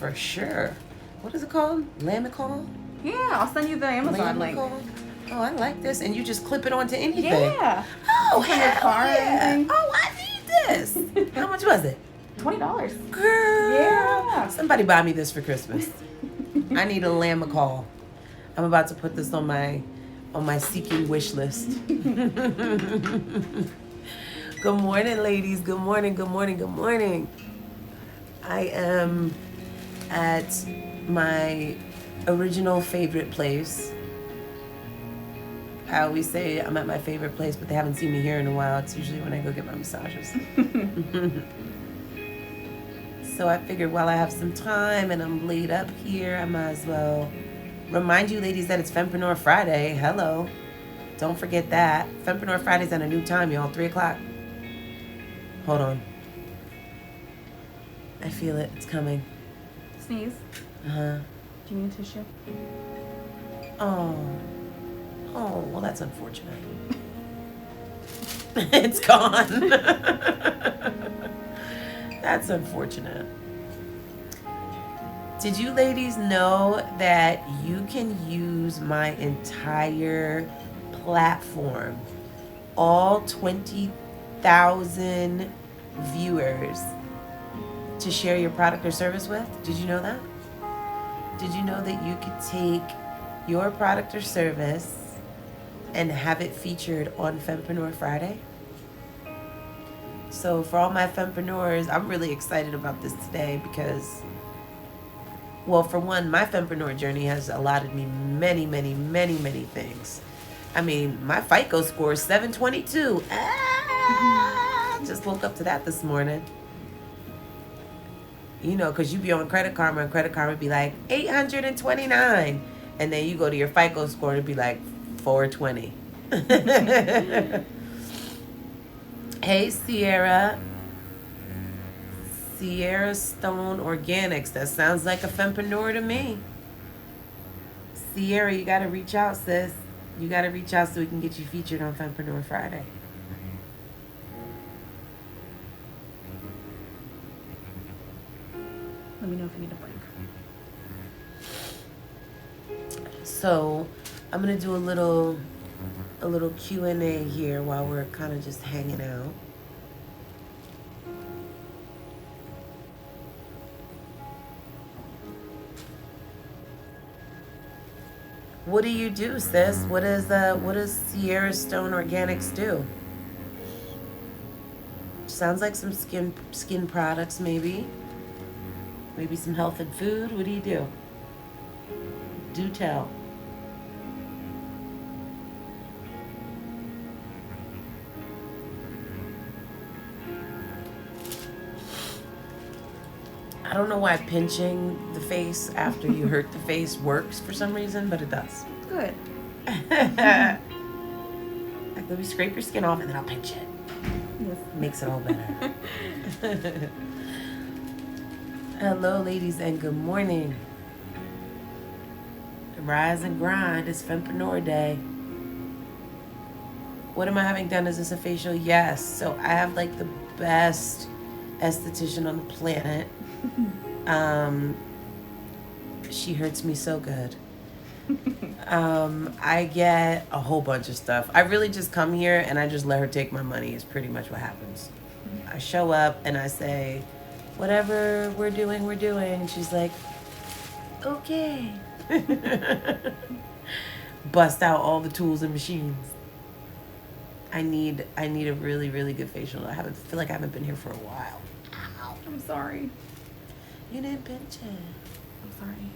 For sure. What is it called? Lamicol? Yeah, I'll send you the Amazon link. Lamicol? Oh, I like this. And you just clip it onto anything. Yeah. Oh, From your car or yeah. anything. Oh, I need this. How much was it? $20. Girl. Yeah. Somebody buy me this for Christmas. I need a Lamicol. I'm about to put this on my seeking wish list. Good morning, ladies. Good morning, good morning, good morning. I am at my original favorite place. I always say I'm at my favorite place, but they haven't seen me here in a while. It's usually when I go get my massages. So I figured while I have some time and I'm laid up here, I might as well remind you ladies that it's Fempreneur Friday. Hello. Don't forget that. Fempreneur Friday's at a new time, y'all. 3 o'clock. Hold on. I feel it. It's coming. Sneeze. Uh-huh. Do you need tissue? Oh. Oh, well, that's unfortunate. It's gone. That's unfortunate. Did you ladies know that you can use my entire platform, all 20,000 viewers, to share your product or service with? Did you know that? Did you know that you could take your product or service and have it featured on Fempreneur Friday? So for all my Fempreneurs, I'm really excited about this today because, well, for one, my Fempreneur journey has allotted me many, many, many, many things. I mean, my FICO score is 722. Just woke up to that this morning. You know, because you be on Credit Karma, and Credit Karma be like 829. And then you go to your FICO score and it be like 420. Hey, Sierra. Sierra Stone Organics. That sounds like a Fempreneur to me. Sierra, you got to reach out, sis. You got to reach out so we can get you featured on Fempreneur Friday. Let me know if you need a break. So I'm going to do a little Q&A here while we're kind of just hanging out. What do you do, sis? What does Sierra Stone Organics do? Sounds like some skin products, maybe. Maybe some health and food. What do you do? Do tell. I don't know why pinching the face after you hurt the face works for some reason, but it does. Good. Like, let me scrape your skin off and then I'll pinch it. Yes. Makes it all better. Hello, ladies, and good morning. Rise and grind. It's Fempreneur Day. What am I having done? Is this a facial? Yes. So I have like the best esthetician on the planet. She hurts me so good. I get a whole bunch of stuff. I really just come here and I just let her take my money is pretty much what happens. I show up and I say, whatever we're doing. And she's like, okay. Bust out all the tools and machines. I need a really, really good facial. I feel like I haven't been here for a while. Ow. I'm sorry. You didn't pinch it. I'm sorry.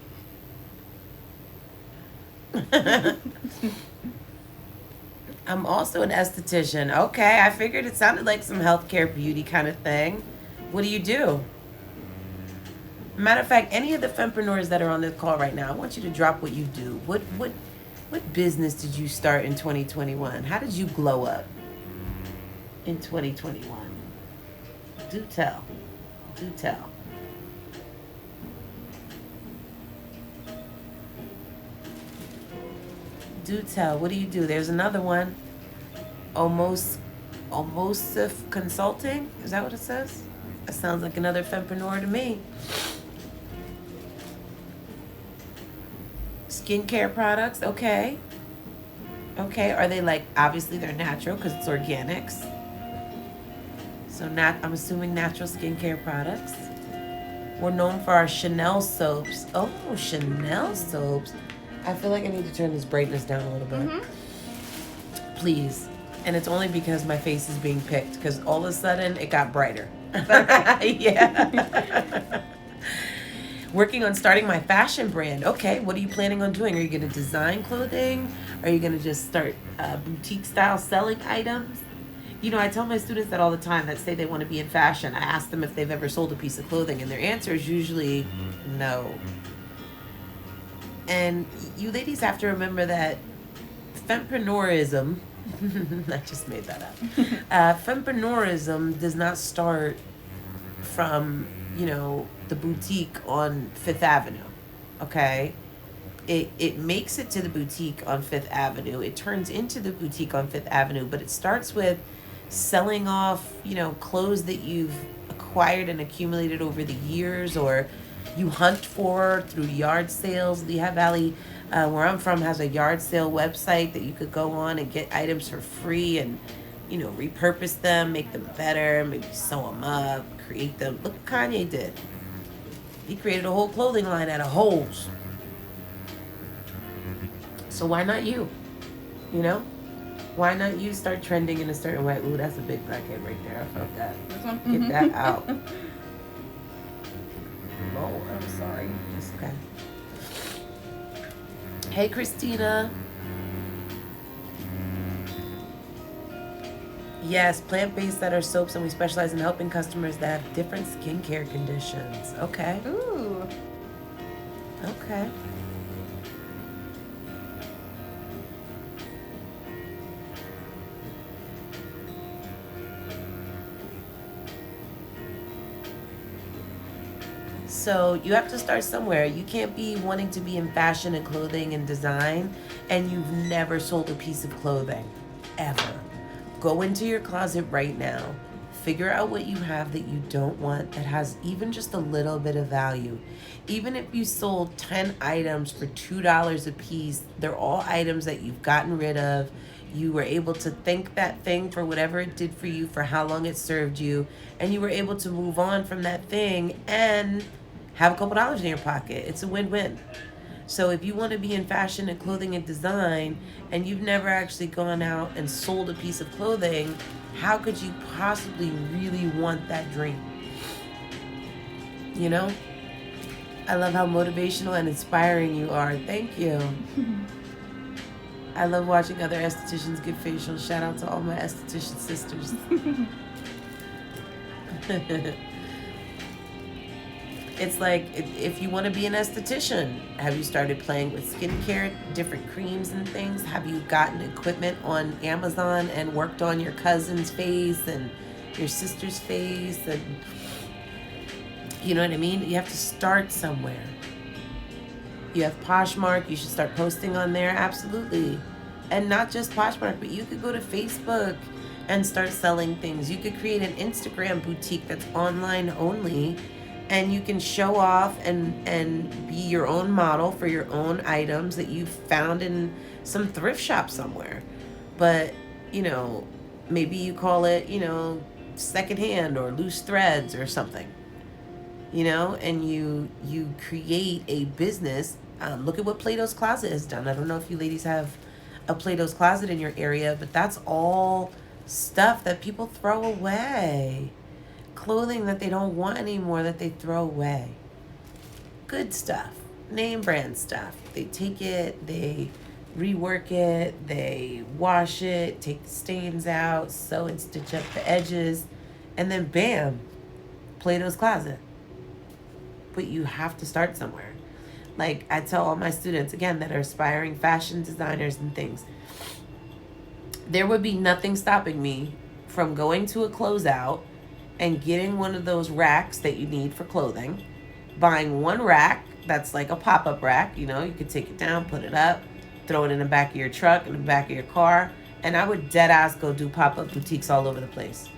I'm also an esthetician. Okay, I figured it sounded like some healthcare beauty kind of thing. What do you do? Matter of fact, any of the Fempreneurs that are on this call right now, I want you to drop what you do. What business did you start in 2021? How did you glow up in 2021? Do tell. Do tell. Do tell. What do you do? There's another one. Almost Consulting. Is that what it says? That sounds like another Fempreneur to me. skincare products. Okay. Okay. Are they like, obviously they're natural because it's organics. So I'm assuming natural skincare products. We're known for our Chanel soaps. Oh, Chanel soaps. I feel like I need to turn this brightness down a little bit. Mm-hmm. Please. And it's only because my face is being picked, because all of a sudden it got brighter. Yeah. Working on starting my fashion brand. Okay, what are you planning on doing? Are you going to design clothing? Are you going to just start boutique style selling items? You know, I tell my students that all the time that say they want to be in fashion. I ask them if they've ever sold a piece of clothing, and their answer is usually no. And you ladies have to remember that fempreneurism, I just made that up. Fempreneurism does not start from, you know, the boutique on Fifth Avenue, okay? It makes it to the boutique on Fifth Avenue. It turns into the boutique on Fifth Avenue, but it starts with selling off, you know, clothes that you've acquired and accumulated over the years, or you hunt for through yard sales. Lehigh Valley, where I'm from, has a yard sale website that you could go on and get items for free and, you know, repurpose them, make them better, maybe sew them up, create them. Look what Kanye did. He created a whole clothing line out of holes. So why not you? You know? Why not you start trending in a certain way? Ooh, that's a big blackhead right there. I felt that. This one? Get that out. Oh, I'm sorry. It's okay. Hey, Christina. Yes, plant-based that are soaps, and we specialize in helping customers that have different skincare conditions. Okay. Ooh. Okay. So you have to start somewhere. You can't be wanting to be in fashion and clothing and design and you've never sold a piece of clothing, ever. Go into your closet right now. Figure out what you have that you don't want that has even just a little bit of value. Even if you sold 10 items for $2 a piece, they're all items that you've gotten rid of. You were able to thank that thing for whatever it did for you, for how long it served you, and you were able to move on from that thing and have a couple dollars in your pocket. It's a win-win. So if you want to be in fashion and clothing and design and you've never actually gone out and sold a piece of clothing, how could you possibly really want that dream? You know? I love how motivational and inspiring you are. Thank you. I love watching other estheticians give facials. Shout out to all my esthetician sisters. It's like, if you want to be an esthetician, have you started playing with skincare, different creams and things? Have you gotten equipment on Amazon and worked on your cousin's face and your sister's face? And you know what I mean? You have to start somewhere. You have Poshmark, you should start posting on there, absolutely. And not just Poshmark, but you could go to Facebook and start selling things. You could create an Instagram boutique that's online only, and you can show off and be your own model for your own items that you found in some thrift shop somewhere. But, you know, maybe you call it, you know, secondhand or loose threads or something. You know, and you create a business. Look at what Plato's Closet has done. I don't know if you ladies have a Plato's Closet in your area, but that's all stuff that people throw away. Clothing that they don't want anymore that they throw away. Good stuff. Name brand stuff. They take it, they rework it, they wash it, take the stains out, sew and stitch up the edges, and then bam, Plato's Closet. But you have to start somewhere. Like I tell all my students, again, that are aspiring fashion designers and things, there would be nothing stopping me from going to a closeout and getting one of those racks that you need for clothing, buying one rack that's like a pop-up rack, you know, you could take it down, put it up, throw it in the back of your truck, in the back of your car, and I would dead ass go do pop-up boutiques all over the place.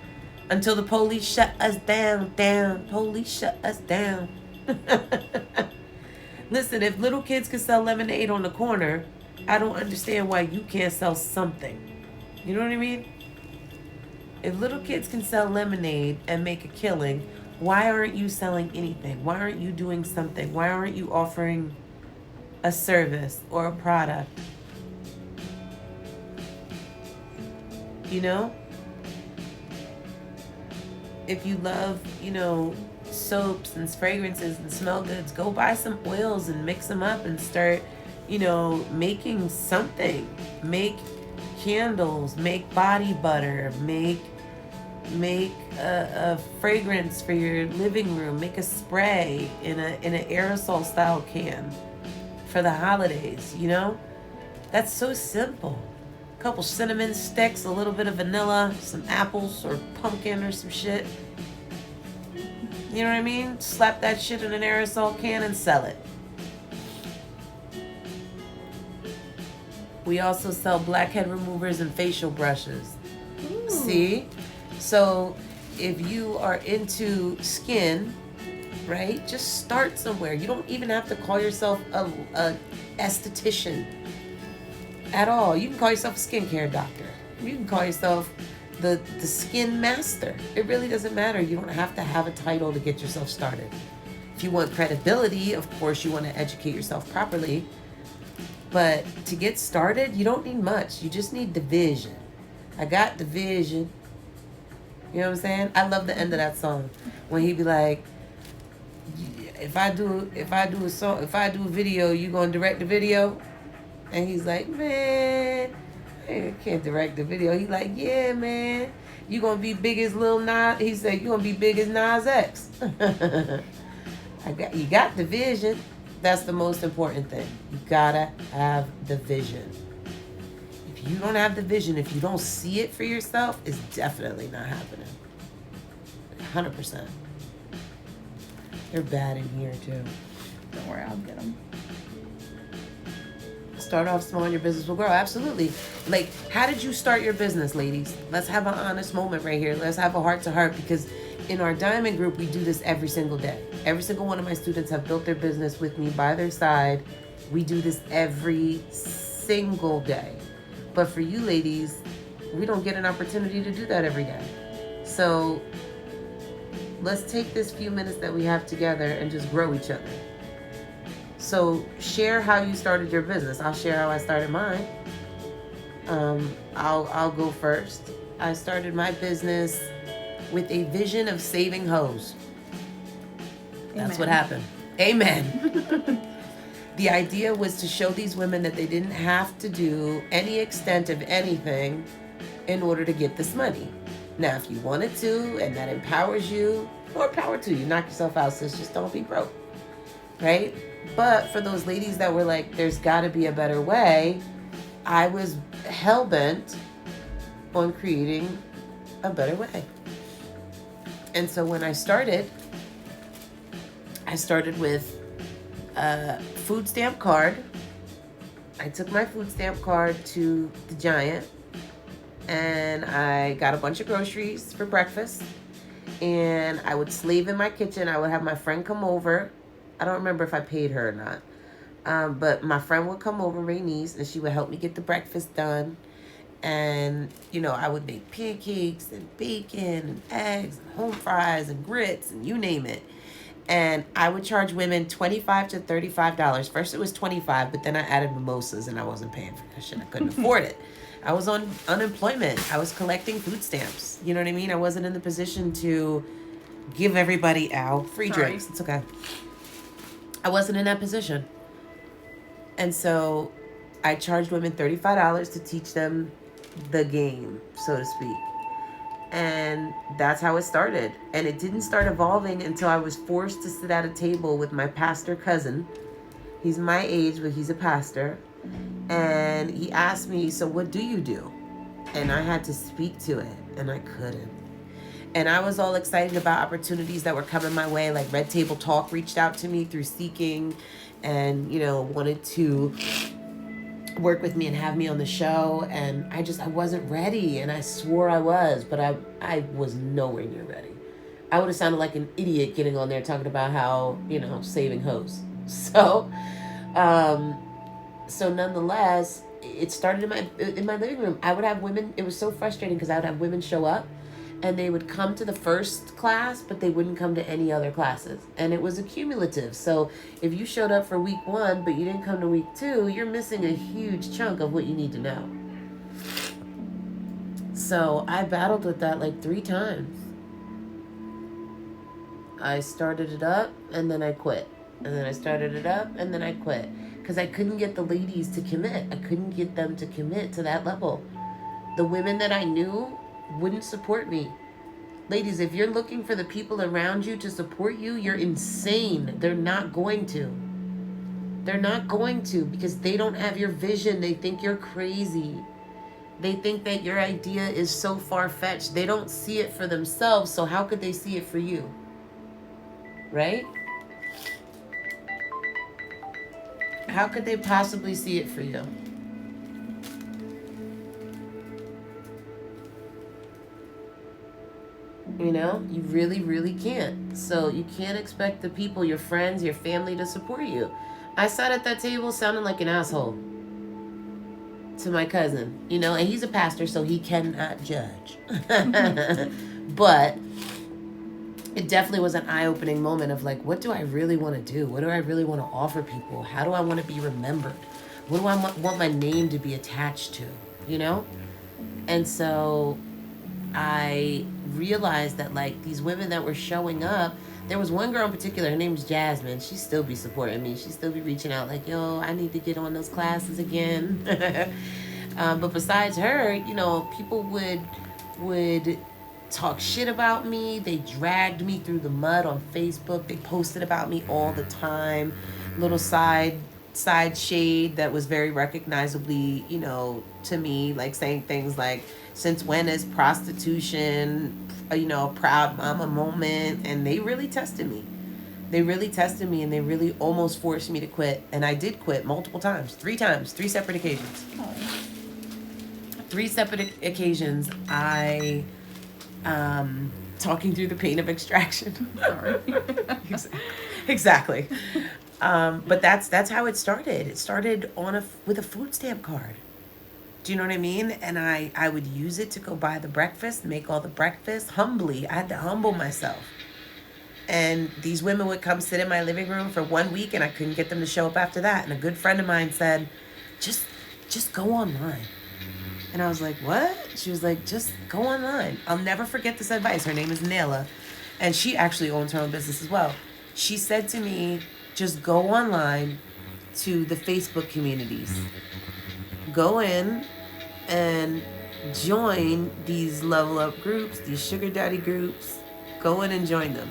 Until the police shut us down, police shut us down. Listen, if little kids can sell lemonade on the corner, I don't understand why you can't sell something. You know what I mean? If little kids can sell lemonade and make a killing, why aren't you selling anything? Why aren't you doing something? Why aren't you offering a service or a product? You know? If you love, soaps and fragrances and smell goods, go buy some oils and mix them up and start, making something. Make candles, make body butter, make a fragrance for your living room, make a spray in an aerosol style can for the holidays. That's so simple. A couple cinnamon sticks, a little bit of vanilla, some apples or pumpkin or some shit. You know what I mean? Slap that shit in an aerosol can and sell it. We also sell blackhead removers and facial brushes. Ooh. See? So if you are into skin, right, just start somewhere. You don't even have to call yourself a esthetician at all. You can call yourself a skincare doctor. You can call yourself the skin master. It really doesn't matter. You don't have to have a title to get yourself started. If you want credibility, of course you want to educate yourself properly. But to get started, you don't need much. You just need the vision. I got the vision. You know what I'm saying? I love the end of that song when he be like, if I do a video, you gonna direct the video? And he's like, man, I can't direct the video. He's like, yeah, man, you gonna be big as Lil Nas. He said, you gonna be big as Nas X. You got the vision. That's the most important thing. You gotta have the vision. If you don't have the vision, if you don't see it for yourself, it's definitely not happening. 100%. They're bad in here too. Don't worry, I'll get them. Start off small and your business will grow. Absolutely. Like, how did you start your business, ladies? Let's have an honest moment right here. Let's have a heart to heart, because in our Diamond Group, we do this every single day. Every single one of my students have built their business with me by their side. We do this every single day. But for you ladies, we don't get an opportunity to do that every day. So let's take this few minutes that we have together and just grow each other. So share how you started your business. I'll share how I started mine. I'll go first. I started my business with a vision of saving hoes. That's what happened. Amen. The idea was to show these women that they didn't have to do any extent of anything in order to get this money. Now, if you wanted to, and that empowers you, more power to you. Knock yourself out, sis. Just don't be broke. Right? But for those ladies that were like, there's got to be a better way, I was hell-bent on creating a better way. And so when I started with a food stamp card. I took my food stamp card to the Giant, and I got a bunch of groceries for breakfast, and I would slave in my kitchen. I would have my friend come over. I don't remember if I paid her or not. But my friend would come over, Rainice, and she would help me get the breakfast done. And, I would make pancakes and bacon and eggs and home fries and grits and you name it. And I would charge women $25 to $35. First it was $25, but then I added mimosas and I wasn't paying for that shit. I couldn't afford it. I was on unemployment. I was collecting food stamps. You know what I mean? I wasn't in the position to give everybody out free drinks. It's okay. I wasn't in that position. And so I charged women $35 to teach them the game, so to speak. And that's how it started. And it didn't start evolving until I was forced to sit at a table with my pastor cousin. He's my age, but he's a pastor. And he asked me, so what do you do? And I had to speak to it, and I couldn't. And I was all excited about opportunities that were coming my way. Like Red Table Talk reached out to me through Seeking and, wanted to work with me and have me on the show. And I wasn't ready. And I swore I was, but I was nowhere near ready. I would have sounded like an idiot getting on there talking about how, saving hoes. So Um, so nonetheless, it started in my living room. I would have women. It was so frustrating because I would have women show up, and they would come to the first class, but they wouldn't come to any other classes, and it was accumulative. So if you showed up for week 1 but you didn't come to week 2, you're missing a huge chunk of what you need to know. So I battled with that like 3 times. I started it up and then I quit. And then I started it up and then I quit. Because I couldn't get the ladies to commit. I couldn't get them to commit to that level. The women that I knew wouldn't support me. Ladies, if you're looking for the people around you to support you, you're insane. They're not going to. They're not going to because they don't have your vision. They think you're crazy. They think that your idea is so far-fetched. They don't see it for themselves, so how could they see it for you? Right? How could they possibly see it for you? You know, you really, really can't. So you can't expect the people, your friends, your family to support you. I sat at that table sounding like an asshole to my cousin, you know, and he's a pastor, so he cannot judge. But it definitely was an eye-opening moment of like, what do I really want to do? What do I really want to offer people? How do I want to be remembered? What do I want my name to be attached to, you know? And so I realized that like these women that were showing up, there was one girl in particular, her name was Jasmine. She still be supporting me. She still be reaching out like, yo, I need to get on those classes again. But besides her, you know, people would talk shit about me. They dragged me through the mud on Facebook. They posted about me all the time. Little side shade that was very recognizably, you know, to me, like saying things like, since when is prostitution, you know, a proud mama moment? And they really tested me. They really tested me and they really almost forced me to quit. And I did quit multiple times, 3 separate occasions. Oh. 3 separate occasions, I, talking through the pain of extraction. Sorry. Exactly. But that's how it started. It started with a food stamp card. Do you know what I mean? And I would use it to go buy the breakfast, make all the breakfast humbly. I had to humble myself. And these women would come sit in my living room for 1 week and I couldn't get them to show up after that. And a good friend of mine said, just go online. And I was like, what? She was like, just go online. I'll never forget this advice. Her name is Nayla. And she actually owns her own business as well. She said to me, just go online to the Facebook communities. Go in and join these level up groups, these sugar daddy groups. Go in and join them.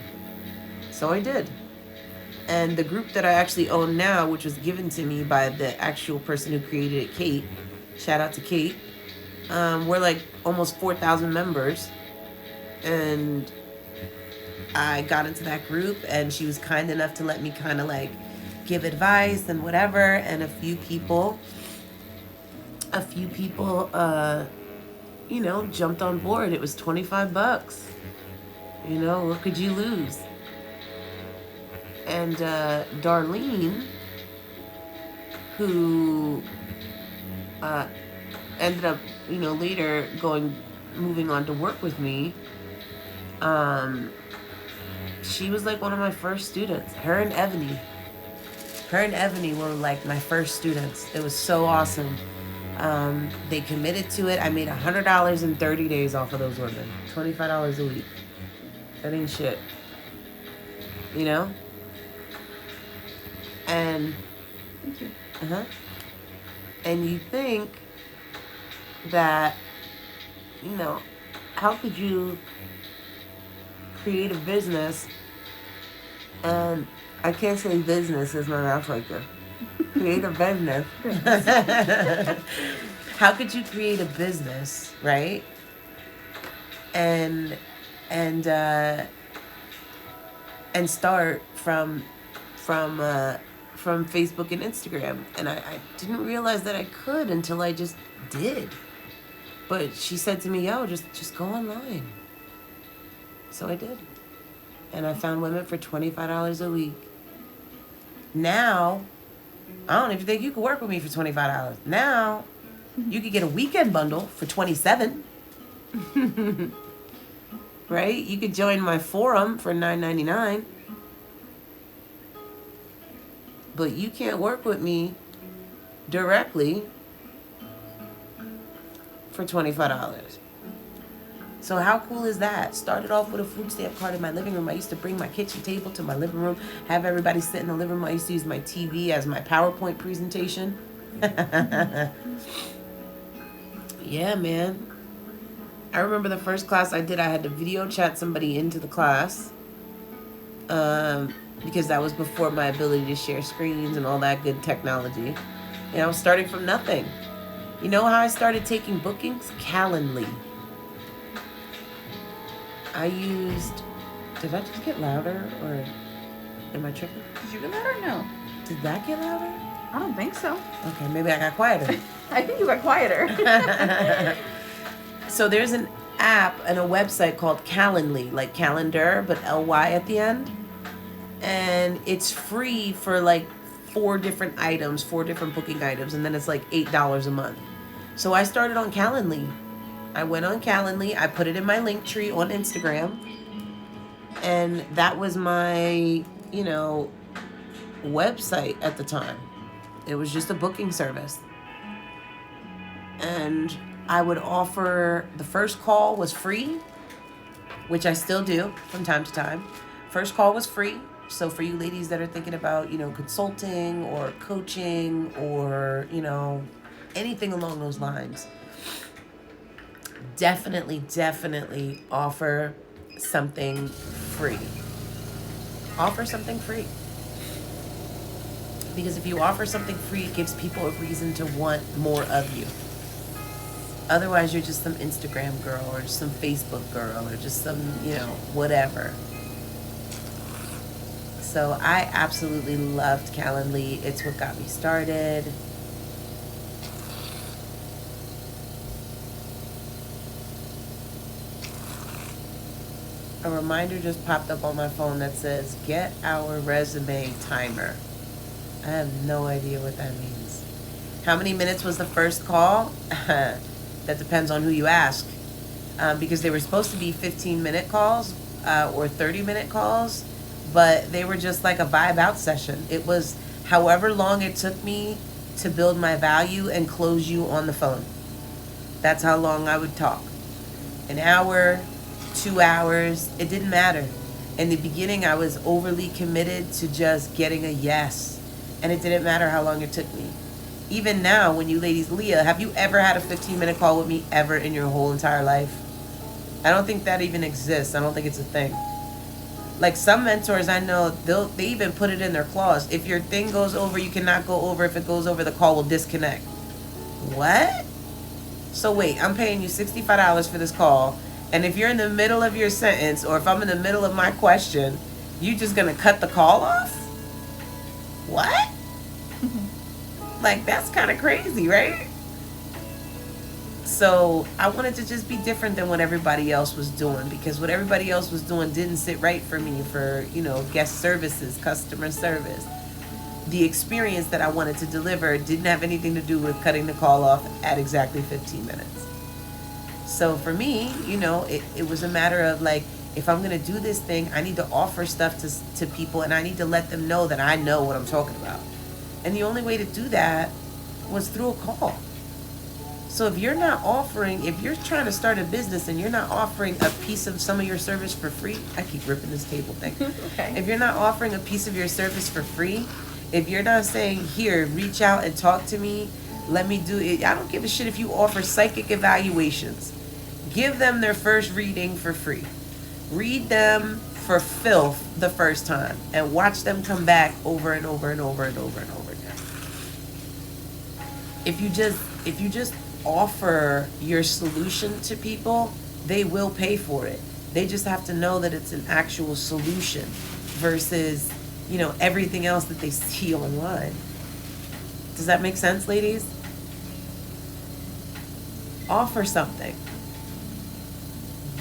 So I did. And the group that I actually own now, which was given to me by the actual person who created it, Kate, shout out to Kate, we're like almost 4,000 members. And I got into that group and she was kind enough to let me kind of like give advice and whatever. And a few people, you know, jumped on board. It was $25. You know, what could you lose? And Darlene, who ended up, you know, later moving on to work with me, she was like one of my first students. Her and Ebony were like my first students. It was so awesome. They committed to it. I made $100 in 30 days off of those women. $25 a week. That ain't shit. You know? And Thank you. And you think that, you know, how could you create a business, and I can't say business as my mouth like this. Create a business. How could you create a business, right? And start from Facebook and Instagram. And I didn't realize that I could until I just did. But she said to me, yo, just go online. So I did. And I found women for $25 a week. Now, I don't even think you could work with me for $25. Now, you could get a weekend bundle for $27. Right? You could join my forum for $9.99. But you can't work with me directly for $25. So how cool is that? Started off with a food stamp card in my living room. I used to bring my kitchen table to my living room, have everybody sit in the living room. I used to use my TV as my PowerPoint presentation. Yeah, man. I remember the first class I did, I had to video chat somebody into the class. Because that was before my ability to share screens and all that good technology. And I was starting from nothing. You know how I started taking bookings? Calendly. I used... Did that just get louder, or am I tripping? Did you get that or no? Did that get louder? I don't think so. Okay, maybe I got quieter. I think you got quieter. So there's an app and a website called Calendly, like calendar, but L-Y at the end. And it's free for like 4 different items, 4 different booking items, and then it's like $8 a month. So I started on Calendly. I went on Calendly, I put it in my link tree on Instagram, and that was my, website at the time. It was just a booking service. And I would offer, the first call was free, which I still do from time to time. First call was free. So for you ladies that are thinking about, consulting or coaching or, anything along those lines, definitely offer something free. Offer something free. Because if you offer something free, it gives people a reason to want more of you. Otherwise, you're just some Instagram girl or just some Facebook girl or just some, whatever. So I absolutely loved Calendly. It's what got me started. A reminder just popped up on my phone that says, get our resume timer. I have no idea what that means. How many minutes was the first call? That depends on who you ask. Because they were supposed to be 15-minute calls or 30-minute calls, but they were just like a vibe out session. It was however long it took me to build my value and close you on the phone. That's how long I would talk. An hour, 2 hours, it didn't matter. In the beginning, I was overly committed to just getting a yes. And it didn't matter how long it took me. Even now, when you ladies, Leah, have you ever had a 15-minute call with me ever in your whole entire life? I don't think that even exists. I don't think it's a thing. Like some mentors I know, they even put it in their clause. If your thing goes over, you cannot go over. If it goes over, the call will disconnect. What? So wait, I'm paying you $65 for this call. And if you're in the middle of your sentence, or if I'm in the middle of my question, you just gonna cut the call off? What? Like, that's kind of crazy, right? So I wanted to just be different than what everybody else was doing, because what everybody else was doing didn't sit right for me for, guest services, customer service. The experience that I wanted to deliver didn't have anything to do with cutting the call off at exactly 15 minutes. So for me, it was a matter of like, if I'm going to do this thing, I need to offer stuff to people, and I need to let them know that I know what I'm talking about. And the only way to do that was through a call. So if you're trying to start a business and you're not offering a piece of some of your service for free, I keep ripping this table thing. Okay. If you're not offering a piece of your service for free, if you're not saying, here, reach out and talk to me, let me do it. I don't give a shit if you offer psychic evaluations. Give them their first reading for free. Read them for filth the first time and watch them come back over and over and over and over and over again. If you just offer your solution to people, they will pay for it. They just have to know that it's an actual solution versus, everything else that they see online. Does that make sense, ladies? Offer something.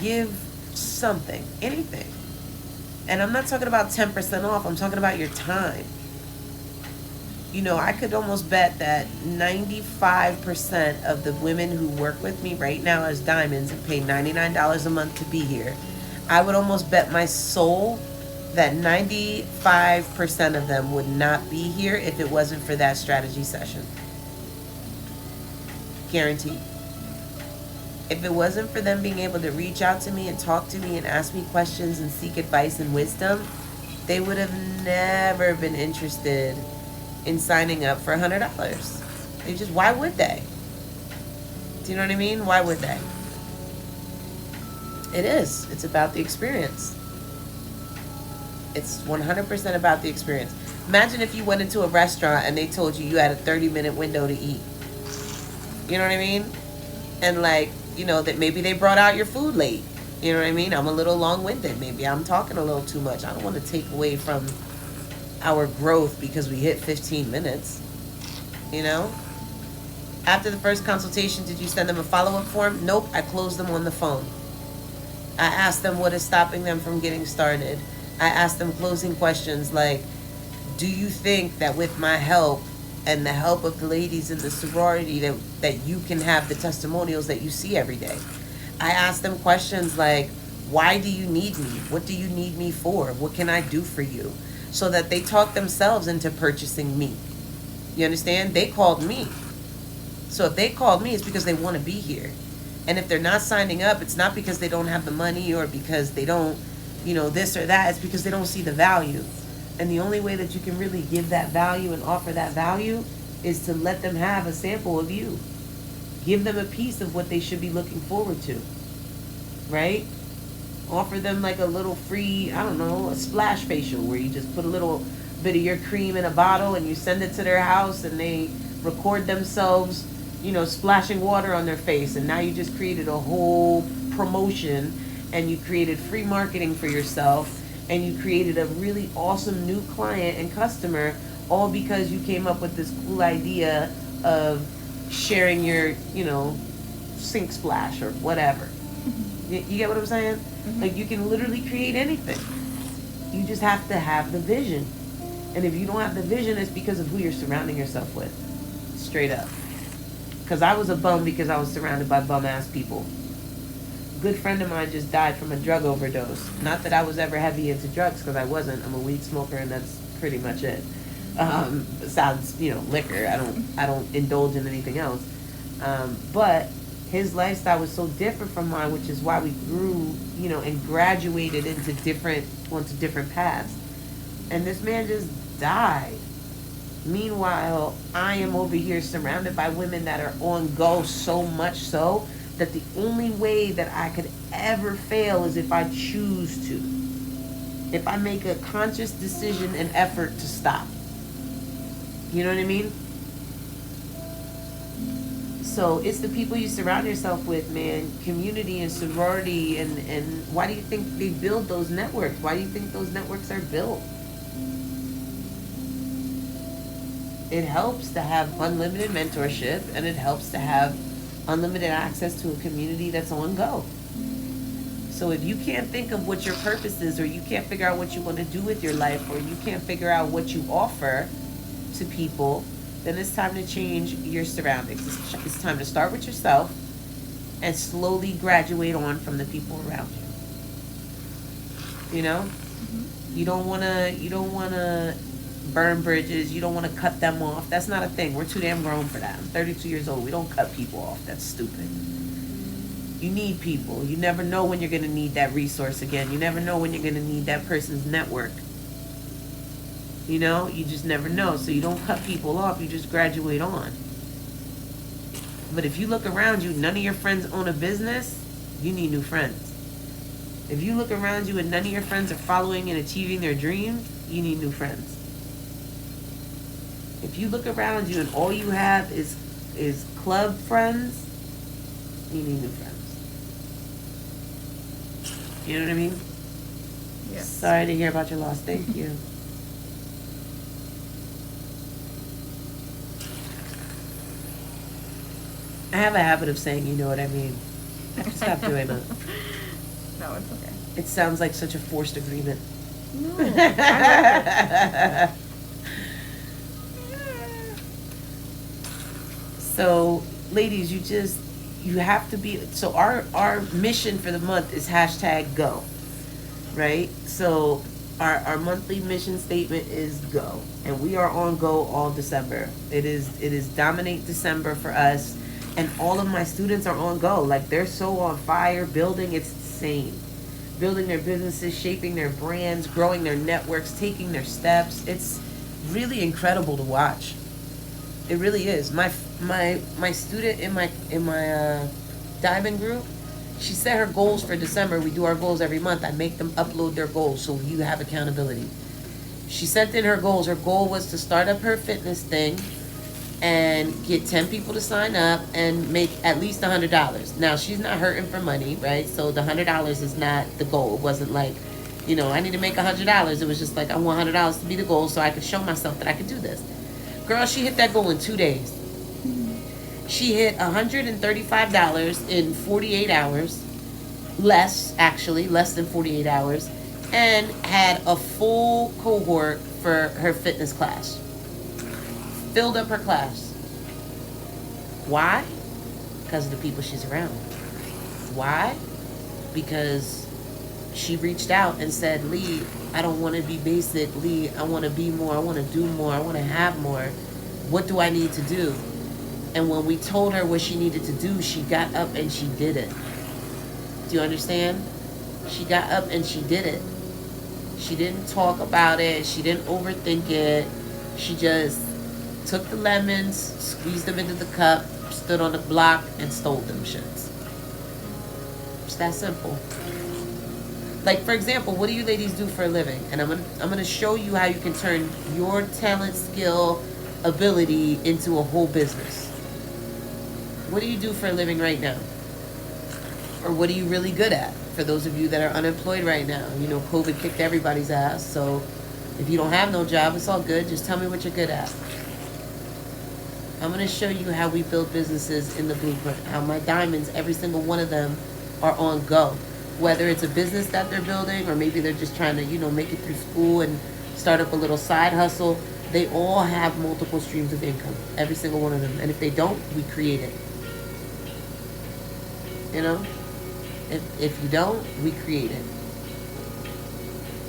Give something, anything. And I'm not talking about 10% off. I'm talking about your time. I could almost bet that 95% of the women who work with me right now as diamonds and pay $99 a month to be here, I would almost bet my soul that 95% of them would not be here if it wasn't for that strategy session. Guaranteed. If it wasn't for them being able to reach out to me and talk to me and ask me questions and seek advice and wisdom, they would have never been interested in signing up for $100. Why would they? Do you know what I mean? Why would they? It's about the experience. It's 100% about the experience. Imagine if you went into a restaurant and they told you had a 30-minute window to eat. You know what I mean? And that maybe they brought out your food late. You know what I mean? I'm a little long-winded. Maybe I'm talking a little too much. I don't want to take away from our growth because we hit 15 minutes. After the first consultation, did you send them a follow-up form? Nope, I closed them on the phone. I asked them what is stopping them from getting started. I asked them closing questions like, do you think that with my help and the help of the ladies in the sorority that you can have the testimonials that you see every day? I asked them questions like, why do you need me? What do you need me for? What can I do for you? So that they talk themselves into purchasing me. You understand? They called me. So if they called me, it's because they want to be here. And if they're not signing up, it's not because they don't have the money or because they don't, this or that. It's because they don't see the value. And the only way that you can really give that value and offer that value is to let them have a sample of you. Give them a piece of what they should be looking forward to. Right? Offer them like a little free, a splash facial where you just put a little bit of your cream in a bottle and you send it to their house and they record themselves, splashing water on their face. And now you just created a whole promotion and you created free marketing for yourself and you created a really awesome new client and customer, all because you came up with this cool idea of sharing your, sink splash or whatever. You get what I'm saying? Mm-hmm. You can literally create anything. You just have to have the vision. And if you don't have the vision, it's because of who you're surrounding yourself with. Straight up. Because I was a bum because I was surrounded by bum-ass people. A good friend of mine just died from a drug overdose. Not that I was ever heavy into drugs, because I wasn't. I'm a weed smoker, and that's pretty much it. Besides, liquor. I don't indulge in anything else. But his lifestyle was so different from mine, which is why we grew, and graduated onto different paths. And this man just died. Meanwhile, I am over here surrounded by women that are on go so much so that the only way that I could ever fail is if I choose to. If I make a conscious decision and effort to stop. You know what I mean? So it's the people you surround yourself with, man. Community and sorority, and why do you think they build those networks? Why do you think those networks are built? It helps to have unlimited mentorship, and it helps to have unlimited access to a community that's on go. So if you can't think of what your purpose is, or you can't figure out what you want to do with your life, or you can't figure out what you offer to people, then it's time to change your surroundings. It's time to start with yourself and slowly graduate on from the people around you. Mm-hmm. You don't wanna burn bridges. You don't want to cut them off. That's not a thing. We're too damn grown for that. I'm 32 years old. We don't cut people off. That's stupid. You need people. You never know when you're going to need that resource again. You never know when you're going to need that person's network. You just never know. So you don't cut people off. You just graduate on. But if you look around you, none of your friends own a business, you need new friends. If you look around you and none of your friends are following and achieving their dreams, you need new friends. If you look around you and all you have is club friends, you need new friends. You know what I mean? Yes. Sorry to hear about your loss. Thank you. I have a habit of saying, you know what I mean. I have to stop doing that. No, it's okay. It sounds like such a forced agreement. No. I like it. So, ladies, you have to be. So our mission for the month is hashtag go, right? So our monthly mission statement is go, and we are on go all December. It is dominate December for us, and all of my students are on go. Like they're so on fire, building. It's insane. Building their businesses, shaping their brands, growing their networks, taking their steps. It's really incredible to watch. It really is. My student in my diamond group, she set her goals for December. We do our goals every month. I make them upload their goals so you have accountability. She sent in her goals. Her goal was to start up her fitness thing and get 10 people to sign up and make at least $100. Now, she's not hurting for money, right? So the $100 is not the goal. It wasn't like, I need to make $100. It was just like, I want $100 to be the goal so I could show myself that I could do this. Girl, she hit that goal in 2 days. She hit $135 in 48 hours. Less than 48 hours. And had a full cohort for her fitness class. Filled up her class. Why? Because of the people she's around. Why? Because she reached out and said, Lee, I don't want to be basic. Lee, I want to be more. I want to do more. I want to have more. What do I need to do? And when we told her what she needed to do, she got up and she did it. Do you understand? She got up and she did it. She didn't talk about it. She didn't overthink it. She just took the lemons, squeezed them into the cup, stood on the block, and stole them shits. It's that simple. Like, for example, what do you ladies do for a living? And I'm gonna show you how you can turn your talent, skill, ability into a whole business. What do you do for a living right now? Or what are you really good at? For those of you that are unemployed right now, COVID kicked everybody's ass. So if you don't have no job, it's all good. Just tell me what you're good at. I'm going to show you how we build businesses in the blueprint. How my diamonds, every single one of them, are on go. Whether it's a business that they're building or maybe they're just trying to, make it through school and start up a little side hustle. They all have multiple streams of income. Every single one of them. And if they don't, we create it. If you don't, we create it.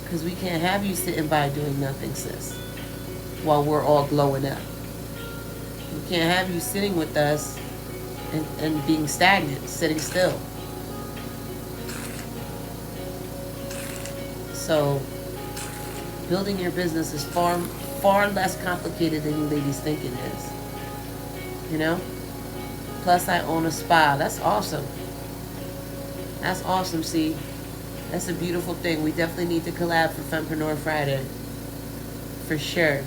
Because we can't have you sitting by doing nothing, sis, while we're all glowing up. We can't have you sitting with us and being stagnant, sitting still. So, building your business is far less complicated than you ladies think it is. Plus, I own a spa. That's awesome. That's awesome, see? That's a beautiful thing. We definitely need to collab for Fempreneur Friday. For sure.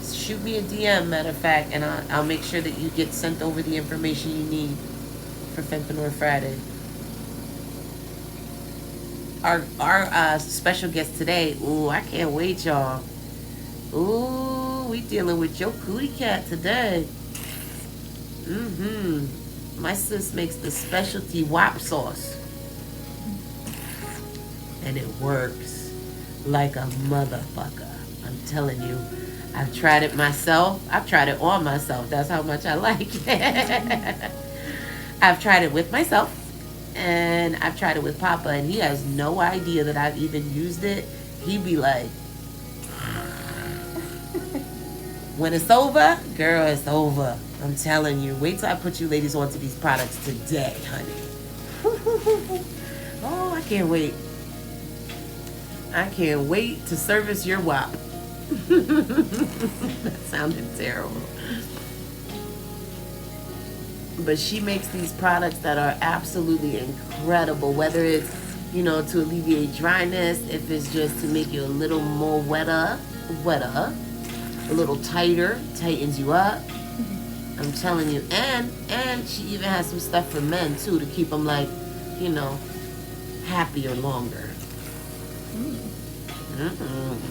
Shoot me a DM, matter of fact, and I'll make sure that you get sent over the information you need for Fempreneur Friday. Our special guest today, ooh, I can't wait, y'all. Ooh, we dealing with your cootie cat today. My sis makes the specialty WAP sauce. And it works like a motherfucker. I'm telling you. I've tried it myself. I've tried it on myself. That's how much I like it. I've tried it with myself. And I've tried it with Papa. And he has no idea that I've even used it. He'd be like, when it's over, girl, it's over. I'm telling you. Wait till I put you ladies onto these products today, honey. Oh, I can't wait. I can't wait to service your WAP. That sounded terrible. But she makes these products that are absolutely incredible. Whether it's, to alleviate dryness, if it's just to make you a little more wetter, a little tighter, tightens you up. I'm telling you. And she even has some stuff for men too to keep them happier longer.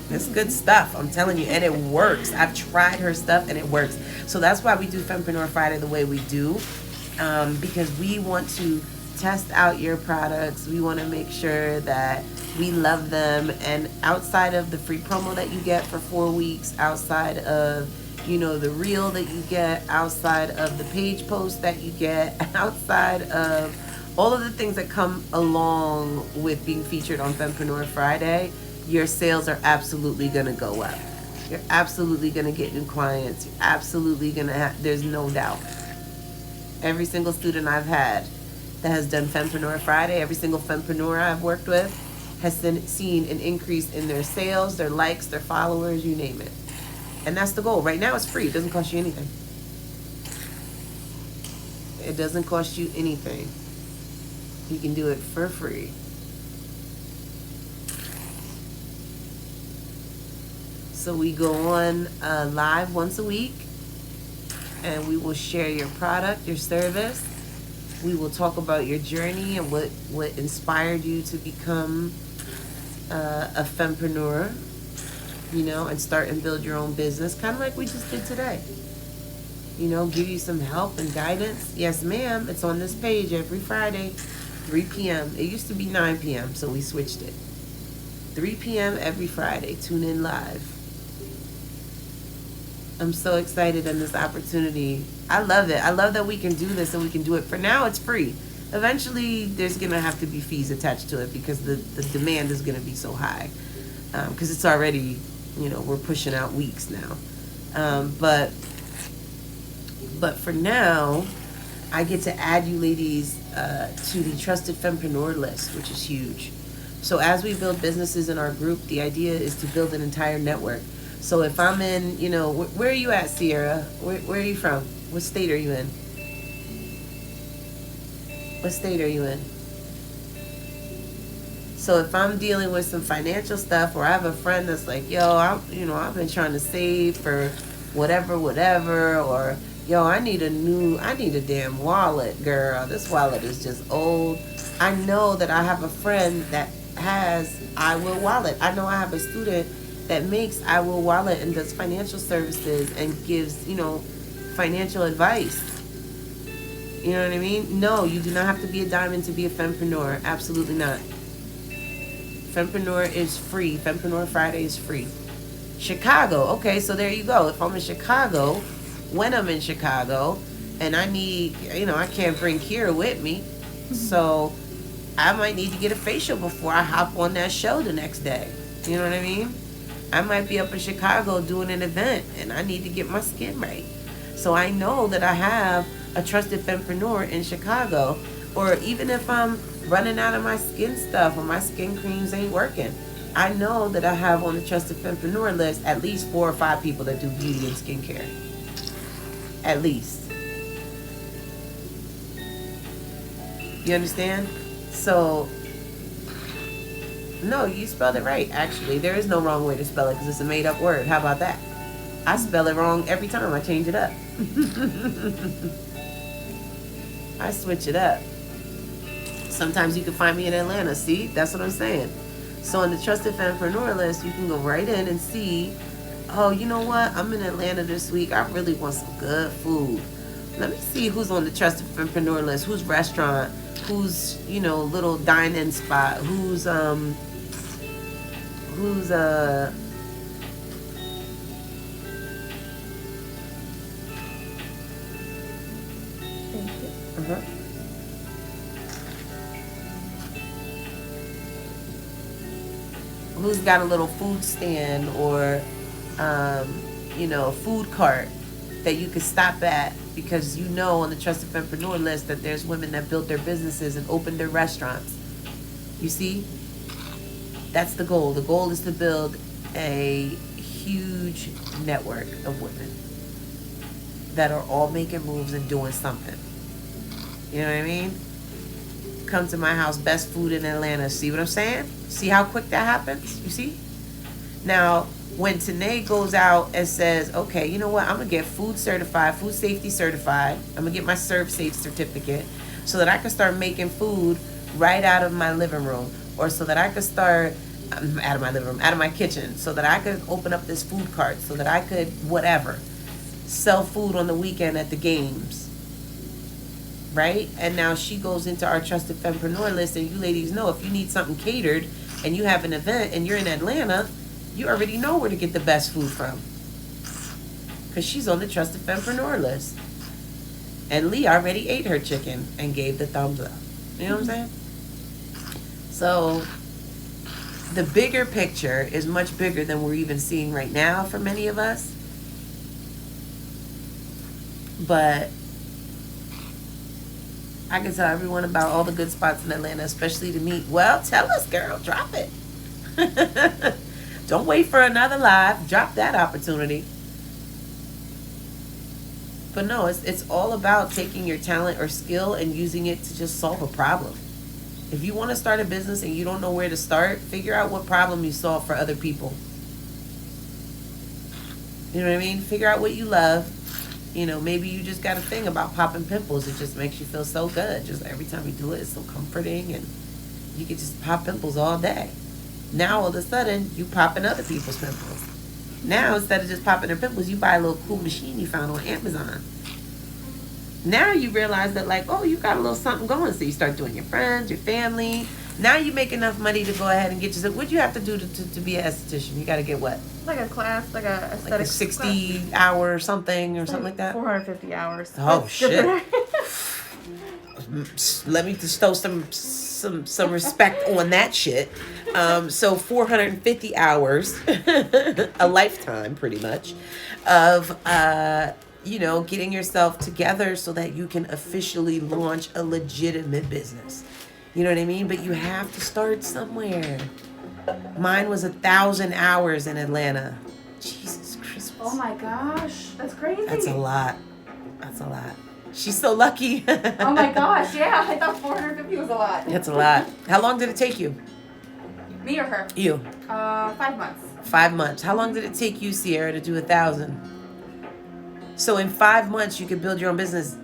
It's good stuff, I'm telling you, and it works. I've tried her stuff and it works. So that's why we do Fempreneur Friday the way we do, because we want to test out your products. We want to make sure that we love them, and outside of the free promo that you get for 4 weeks, outside of you know, the reel that you get, outside of the page post that you get, outside of all of the things that come along with being featured on Fempreneur Friday, your sales are absolutely going to go up. You're absolutely going to get new clients. You're absolutely going to have, there's no doubt. Every single student I've had that has done Fempreneur Friday, every single Fempreneur I've worked with has seen an increase in their sales, their likes, their followers, you name it. And that's the goal. Right now it's free. It doesn't cost you anything. It doesn't cost you anything. You can do it for free. So we go on live once a week, and we will share your product, your service. We will talk about your journey and what inspired you to become a fempreneur, you know, and start and build your own business, kind of like we just did today. You know, give you some help and guidance. Yes, ma'am. It's on this page every Friday, 3 p.m. It used to be 9 p.m., so we switched it. 3 p.m. every Friday. Tune in live. I'm so excited in this opportunity. I love it. I love that we can do this and we can do it. For now, it's free. Eventually, there's going to have to be fees attached to it because the demand is going to be so high. Because it's already, you know, we're pushing out weeks now. But for now, I get to add you ladies to the Trusted Fempreneur list, which is huge. So as we build businesses in our group, the idea is to build an entire network. So if I'm in, you know, where are you at, Sierra? Where are you from? What state are you in? What state are you in? So if I'm dealing with some financial stuff, or I have a friend that's like, yo, I've been trying to save for whatever, or yo, I need a damn wallet, girl. This wallet is just old. I know that I have a friend that has I Will Wallet. I know I have a student that makes I Will Wallet and does financial services and gives, you know, financial advice. You know what I mean? No, you do not have to be a diamond to be a fempreneur. Absolutely not. Fempreneur is free. Fempreneur Friday is free. Chicago. Okay, so there you go. If I'm in Chicago, when I'm in Chicago, and I need, you know, I can't bring Kira with me, so I might need to get a facial before I hop on that show the next day. You know what I mean? I might be up in Chicago doing an event, and I need to get my skin right. So I know that I have a trusted fempreneur in Chicago. Or even if I'm running out of my skin stuff or my skin creams ain't working, I know that I have on the trusted fempreneur list at least 4 or 5 people that do beauty and skincare. At least. You understand? So, no, you spelled it right, actually. There is no wrong way to spell it because it's a made-up word. How about that? I spell it wrong every time. I change it up. I switch it up. Sometimes you can find me in Atlanta. See? That's what I'm saying. So on the Trusted Fempreneur list, you can go right in and see, oh, you know what? I'm in Atlanta this week. I really want some good food. Let me see who's on the Trusted Fempreneur list. Who's restaurant? Who's, you know, little dine-in spot? Who's Thank you. who's got a little food stand or, you know, a food cart that you could stop at, because you know on the Trusted Fempreneur list that there's women that built their businesses and opened their restaurants. You see? That's the goal. The goal is to build a huge network of women that are all making moves and doing something. You know what I mean? Come to my house, best food in Atlanta. See what I'm saying? See how quick that happens? You see? Now, when Tanae goes out and says, okay, you know what? I'm going to get food certified, food safety certified. I'm going to get my ServSafe certificate so that I can start making food right out of my living room, or so that I could start out of my living room, out of my kitchen, so that I could open up this food cart, so that I could, whatever, sell food on the weekend at the games. Right? And now she goes into our Trusted Fempreneur list, and you ladies know if you need something catered and you have an event and you're in Atlanta, you already know where to get the best food from. because she's on the Trusted Fempreneur list. And Lee already ate her chicken and gave the thumbs up. You know what I'm saying? So the bigger picture is much bigger than we're even seeing right now for many of us. But I can tell everyone about all the good spots in Atlanta, especially to meet. Well, tell us, girl. Drop it. Don't wait for another live. Drop that opportunity. But no, it's all about taking your talent or skill and using it to just solve a problem. If you want to start a business and you don't know where to start, figure out what problem you solve for other people. You know what I mean? Figure out what you love. You know, maybe you just got a thing about popping pimples. It just makes you feel so good. Just every time you do it, it's so comforting, and you can just pop pimples all day. Now, all of a sudden, you popping other people's pimples. Now, instead of just popping their pimples, you buy a little cool machine you found on Amazon. Now you realize that, like, oh, you got a little something going. So you start doing your friends, your family. Now you make enough money to go ahead and get yourself. What do you have to do to be an esthetician? You got to get what? Like a class, like a aesthetic Like a 60 hour or something, or something like that? 450 hours. Oh, That's shit. different. Let me just throw some respect on that shit. So 450 hours, a lifetime pretty much, of you know, getting yourself together so that you can officially launch a legitimate business. You know what I mean? But you have to start somewhere. Mine was 1,000 hours in Atlanta. Jesus Christmas. Oh my gosh, that's crazy. That's a lot. That's a lot. She's so lucky. Oh my gosh, yeah, I thought 450 was a lot. That's a lot. How long did it take you? Me or her? You. 5 months. 5 months. How long did it take you, Sierra, to do 1,000? So in 5 months, you could build your own business.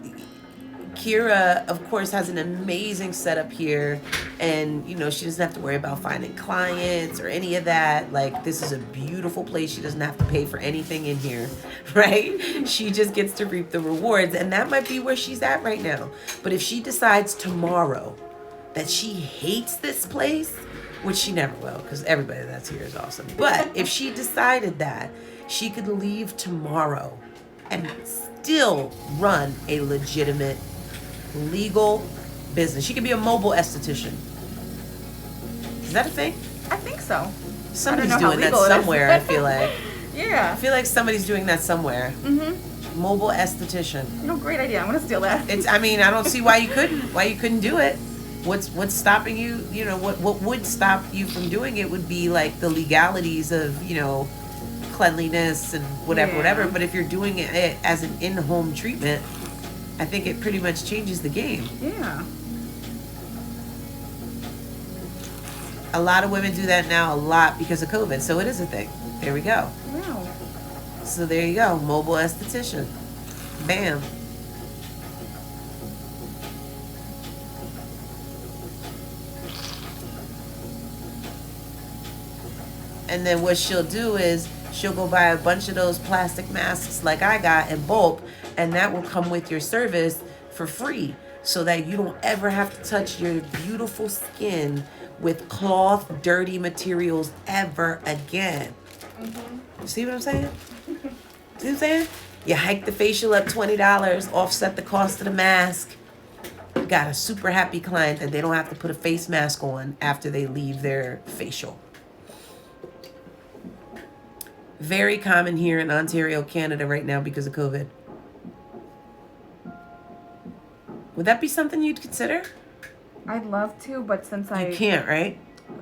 Kira, of course, has an amazing setup here, and you know, she doesn't have to worry about finding clients or any of that. Like, this is a beautiful place. She doesn't have to pay for anything in here, right? She just gets to reap the rewards, and that might be where she's at right now. But if she decides tomorrow that she hates this place, which she never will, because everybody that's here is awesome. But if she decided that, she could leave tomorrow and still run a legitimate legal business. She could be a mobile esthetician. Is that a thing? I think so. Somebody's I don't know doing how that legal it is. somewhere, I feel like. Yeah. I feel like somebody's doing that somewhere. Mm-hmm. Mobile esthetician. No, great idea. I'm gonna steal that. It's, I mean, I don't see why you couldn't do it. What's stopping you? You know, what would stop you from doing it would be like the legalities of, you know, cleanliness and whatever. But if you're doing it as an in-home treatment, I think it pretty much changes the game. Yeah. A lot of women do that now, a lot because of COVID. So it is a thing. There we go. Wow. So there you go. Mobile esthetician. Bam. And then what she'll do is she'll go buy a bunch of those plastic masks like I got in bulk, and that will come with your service for free, so that you don't ever have to touch your beautiful skin with cloth dirty materials ever again. Mm-hmm. See what I'm saying? See what I'm saying? You hike the facial up $20, offset the cost of the mask. You got a super happy client that they don't have to put a face mask on after they leave their facial. Very common here in Ontario, Canada right now because of COVID. Would that be something you'd consider? I'd love to, but since You can't, right?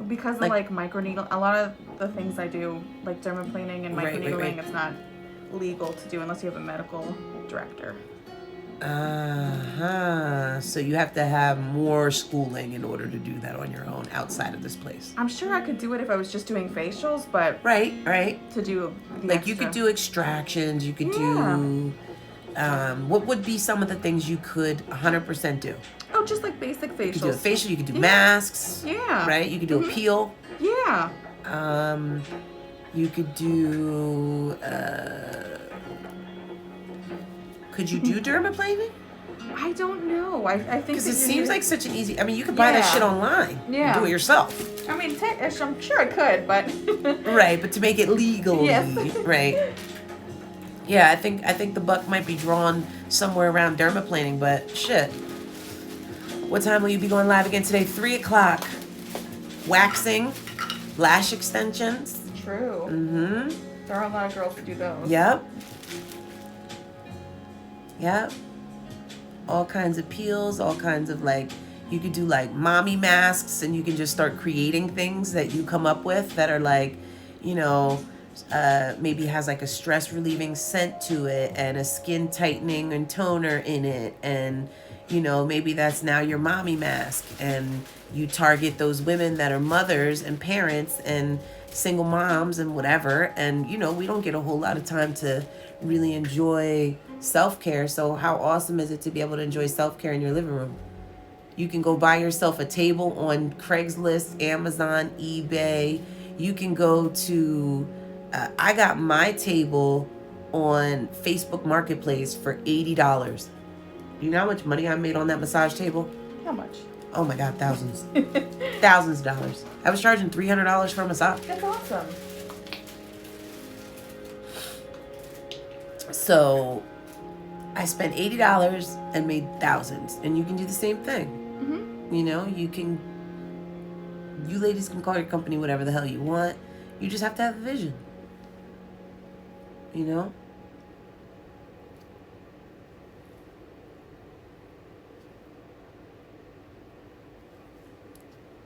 because of like microneedle, a lot of the things I do, like dermaplaning and Right, microneedling, right. It's not legal to do unless you have a medical director. So you have to have more schooling in order to do that on your own outside of this place. I'm sure I could do it if I was just doing facials, but Right. to do the Like you could extra- do extractions, you could do, what would be some of the things you could 100% do? Oh, just like basic facials. You could do a facial, you could do Yeah. masks, Yeah. right? You could do a peel. Yeah. You could do, could you do dermaplaning? I don't know. I think Because that it you seems need- like such an easy, I mean, you could buy that Yeah. shit online. Yeah. And do it yourself. I mean, I'm sure I could, but Right, but to make it legal, Yes. right? Yeah, I think the buck might be drawn somewhere around dermaplaning, but shit. What time will you be going live again today? 3 o'clock. Waxing, lash extensions. True. Mm-hmm. There are a lot of girls who do those. Yep. Yep. All kinds of peels, all kinds of like, you could do like mommy masks, and you can just start creating things that you come up with that are like, you know, maybe has like a stress relieving scent to it and a skin tightening and toner in it. And, you know, maybe that's now your mommy mask, and you target those women that are mothers and parents and single moms and whatever. And, you know, we don't get a whole lot of time to really enjoy self-care. So how awesome is it to be able to enjoy self-care in your living room? You can go buy yourself a table on Craigslist, Amazon, eBay. You can go to, I got my table on Facebook Marketplace for $80. You know how much money I made on that massage table? How much? Oh my God, thousands. Thousands of dollars. I was charging $300 for a massage. That's awesome. So I spent $80 and made thousands. And you can do the same thing. Mm-hmm. You know, you ladies can call your company whatever the hell you want. You just have to have a vision. You know?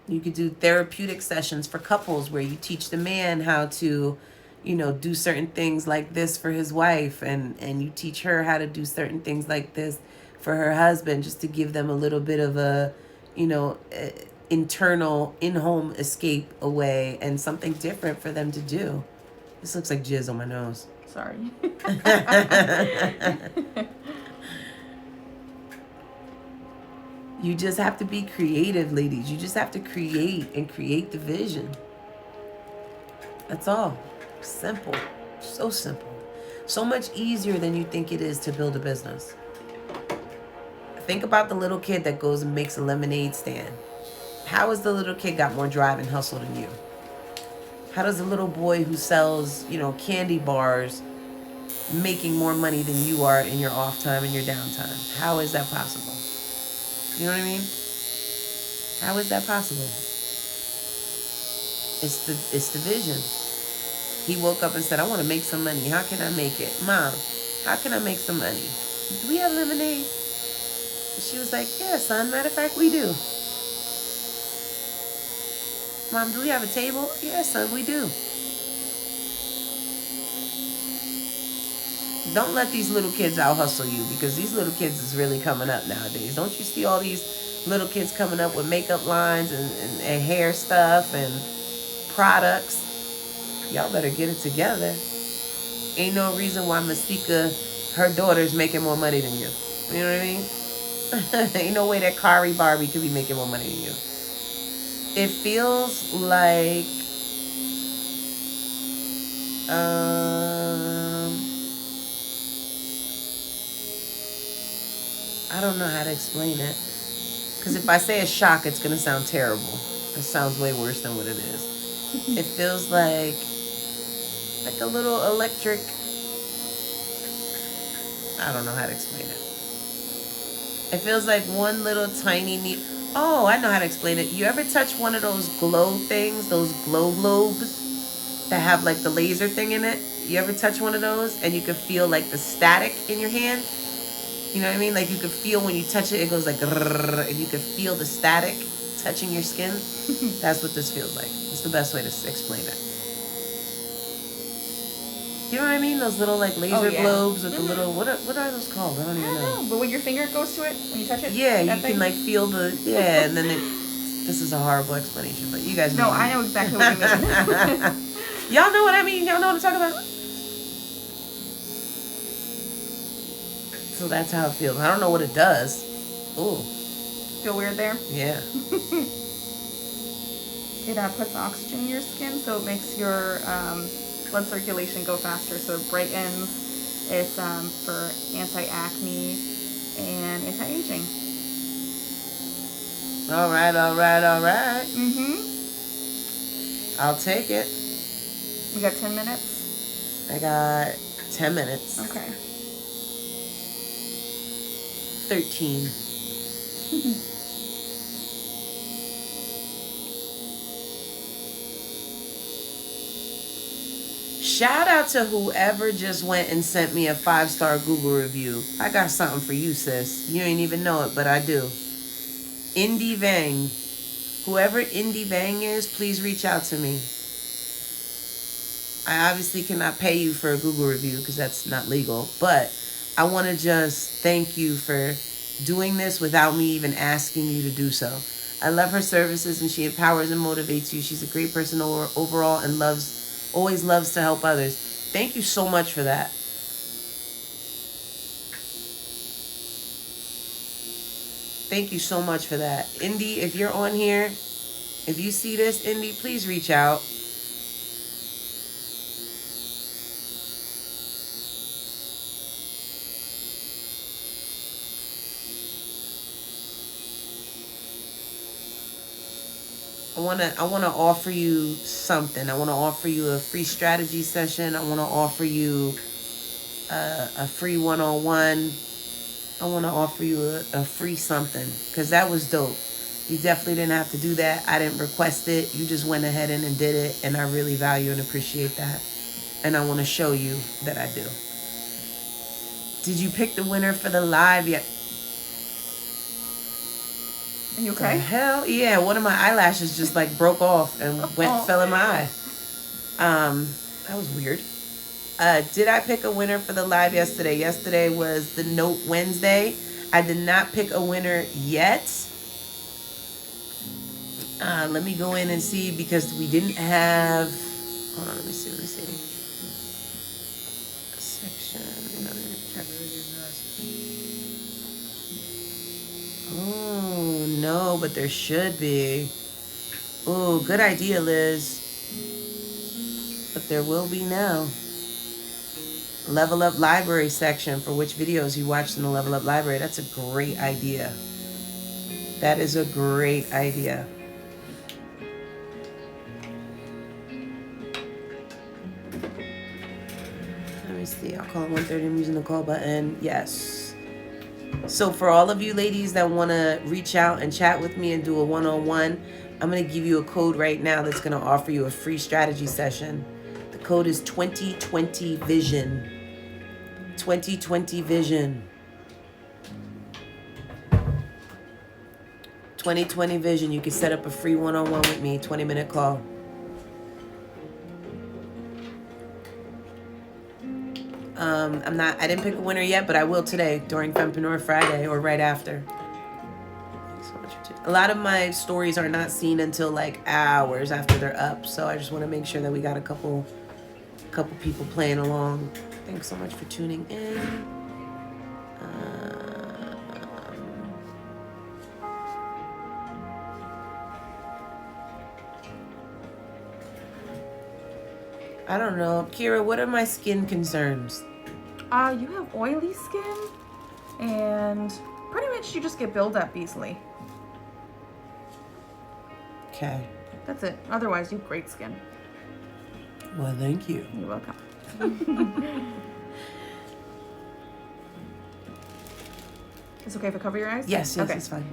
You could do therapeutic sessions for couples where you teach the man how to, you know, do certain things like this for his wife, and you teach her how to do certain things like this for her husband, just to give them a little bit of a, you know, internal in-home escape away and something different for them to do. This looks like jizz on my nose. Sorry. You just have to be creative, ladies. You just have to create and create the vision. That's all. Simple. So simple. So much easier than you think it is to build a business. Think about the little kid that goes and makes a lemonade stand. How has the little kid got more drive and hustle than you? How does a little boy who sells, you know, candy bars making more money than you are in your off time and your downtime? How is that possible? You know what I mean? How is that possible? It's the vision. He woke up and said, I want to make some money. How can I make it? Mom, how can I make some money? Do we have lemonade? And she was like, yeah, son. Matter of fact, we do. Mom, do we have a table? Yeah, son, we do. Don't let these little kids out hustle you, because these little kids is really coming up nowadays. Don't you see all these little kids coming up with makeup lines and hair stuff and products? Y'all better get it together. Ain't no reason why Masika, her daughter's making more money than you. You know what I mean? Ain't no way that Kari Barbie could be making more money than you. It feels like I don't know how to explain it. Because if I say a shock, it's going to sound terrible. It sounds way worse than what it is. It feels like a little electric. I don't know how to explain it. It feels like one little tiny Oh, I know how to explain it. You ever touch one of those glow things, those glow globes that have like the laser thing in it? You ever touch one of those and you can feel like the static in your hand? You know what I mean? Like you could feel when you touch it, it goes like, and you can feel the static touching your skin. That's what this feels like. It's the best way to explain it. You know what I mean? Those little like laser globes with the little, what are those called? I don't even know. But when your finger goes to it, when you touch it? Yeah, you can like feel the, and then this is a horrible explanation, but you guys know. No, I know exactly what you mean. Y'all know what I mean? Y'all know what I'm talking about? So that's how it feels. I don't know what it does. Ooh. Feel weird there? Yeah. It puts oxygen in your skin, so it makes your blood circulation go faster, so it brightens. It's for anti-acne and anti-aging. All right. Mm-hmm. I'll take it. We got 10 minutes? I got 10 minutes. Okay. 13. Shout out to whoever just went and sent me a 5-star Google review. I got something for you, sis. You ain't even know it, but I do. Indy Vang. Whoever Indy Vang is, please reach out to me. I obviously cannot pay you for a Google review because that's not legal, but I want to just thank you for doing this without me even asking you to do so. I love her services and she empowers and motivates you. She's a great person overall and always loves to help others. Thank you so much for that. Thank you so much for that. Indy, if you're on here, if you see this, Indy, please reach out. I wanna offer you something. I wanna offer you a free strategy session. I wanna offer you a free one-on-one. I wanna offer you a free something because that was dope. You definitely didn't have to do that. I didn't request it. You just went ahead and did it, and I really value and appreciate that. And I want to show you that I do. Did you pick the winner for the live yet? Are you okay? The hell yeah! One of my eyelashes just like broke off and fell in my eye. That was weird. Did I pick a winner for the live yesterday? Yesterday was the Note Wednesday. I did not pick a winner yet. Let me go in and see because we didn't have. Hold on, let me see. Section. Oh no, but there should be. Oh, good idea, Liz. But there will be now. Level Up Library section for which videos you watched in the Level Up Library. That's a great idea. That is a great idea. Let me see. I'll call it 1:30. I'm using the call button. Yes. So for all of you ladies that want to reach out and chat with me and do a one-on-one, I'm going to give you a code right now that's going to offer you a free strategy session. The code is 2020 Vision. 2020 Vision. 2020 Vision. You can set up a free one-on-one with me, 20-minute call. I didn't pick a winner yet, but I will today during Fempreneur Friday or right after. A lot of my stories are not seen until like hours after they're up, so I just want to make sure that we got a couple people playing along. Thanks so much for tuning in. I don't know. Kira, what are my skin concerns? You have oily skin, and pretty much you just get buildup easily. Okay. That's it. Otherwise, you have great skin. Well, thank you. You're welcome. It's okay if I cover your eyes? Yes, okay. It's fine.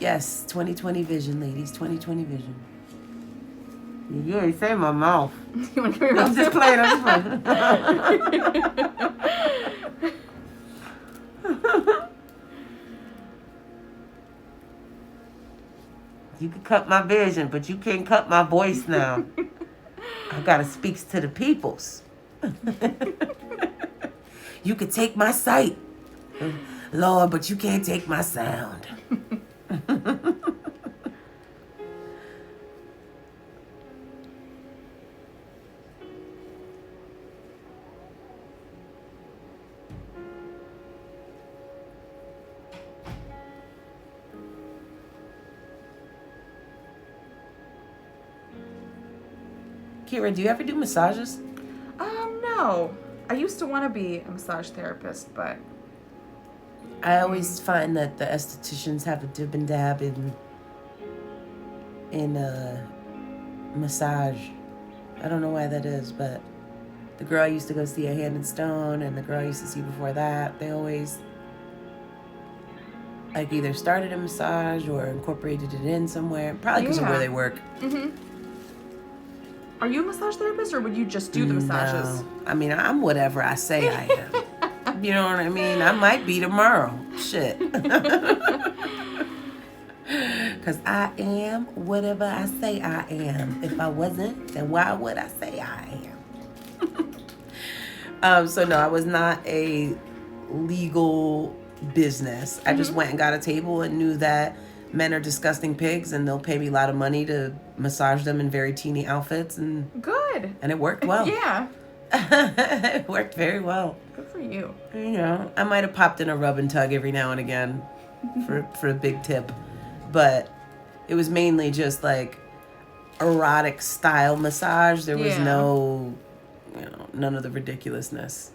Yes, 2020 Vision, ladies. 2020 Vision. You ain't say my mouth. You want to cover your mouth? I'm just playing. You can cut my vision, but you can't cut my voice now. I gotta speak to the peoples. You can take my sight, Lord, but you can't take my sound. Kira, do you ever do massages? No. I used to want to be a massage therapist, but I always find that the estheticians have a dib and dab in massage. I don't know why that is, but The girl I used to go see at Hand and Stone and the girl I used to see before that, they always like either started a massage or incorporated it in somewhere. Probably because of where they work. Mm-hmm. Are you a massage therapist or would you just do the massages? No. I mean, I'm whatever I say I am. You know what I mean? I might be tomorrow. Shit. Because I am whatever I say I am. If I wasn't, then why would I say I am? So no, I was not a legal business. I just went and got a table and knew that men are disgusting pigs and they'll pay me a lot of money to massage them in very teeny outfits, and good. And it worked well. Yeah. It worked very well. Good for you. You know, I might have popped in a rub and tug every now and again for a big tip, but it was mainly just like erotic style massage. There was no, none of the ridiculousness.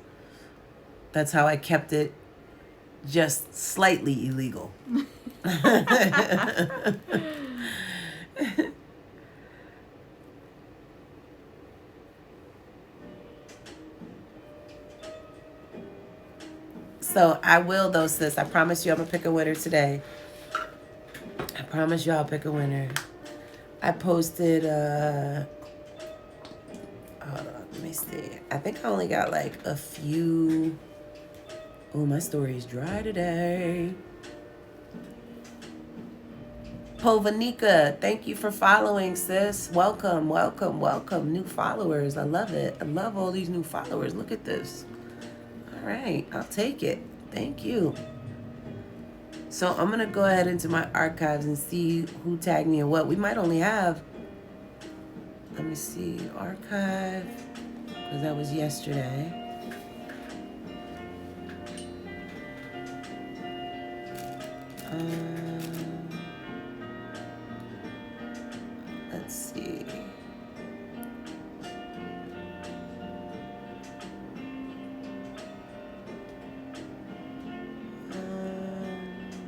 That's how I kept it just slightly illegal. So I will though, sis. I promise you I'm gonna pick a winner today. I promise you I'll pick a winner. I posted hold on, let me see. I think I only got like a few. Oh, my story is dry today. Povanika, thank you for following, sis. Welcome, welcome, welcome. New followers. I love it. I love all these new followers. Look at this. All right, I'll take it. Thank you. So I'm going to go ahead into my archives and see who tagged me and what. We might only have, let me see, archive, because that was yesterday. Let's see.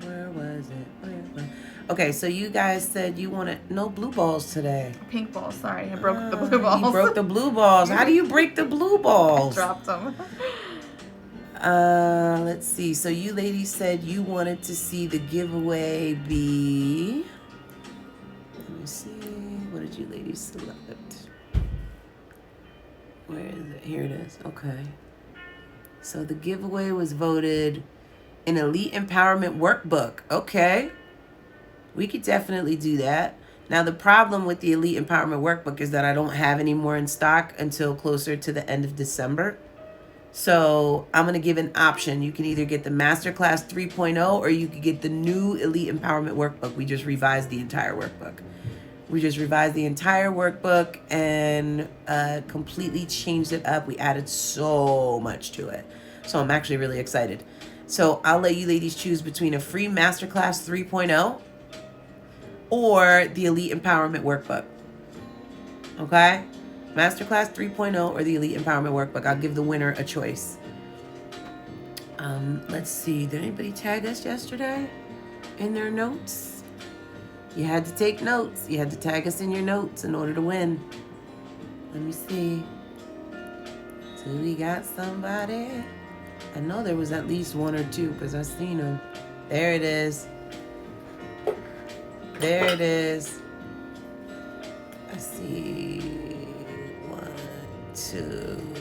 Where was it? Okay, so you guys said you wanted no blue balls today. Pink balls, sorry. I broke the blue balls. You broke the blue balls. How do you break the blue balls? I dropped them. Let's see. So you ladies said you wanted to see the giveaway be... Let me see. What did you ladies select? Where is it? Here it is. Okay. So the giveaway was voted an Elite Empowerment Workbook. Okay. We could definitely do that. Now, the problem with the Elite Empowerment Workbook is that I don't have any more in stock until closer to the end of December. So I'm going to give an option. You can either get the Masterclass 3.0 or you could get the new Elite Empowerment Workbook. We just revised the entire workbook. And completely changed it up. We added so much to it. So I'm actually really excited. So I'll let you ladies choose between a free Masterclass 3.0 or the Elite Empowerment Workbook. Okay? Masterclass 3.0 or the Elite Empowerment Workbook. I'll give the winner a choice. Let's see. Did anybody tag us yesterday in their notes? You had to take notes. You had to tag us in your notes in order to win. Let me see. So we got somebody. I know there was at least one or two because I seen them. There it is. There it is. I see 1, 2.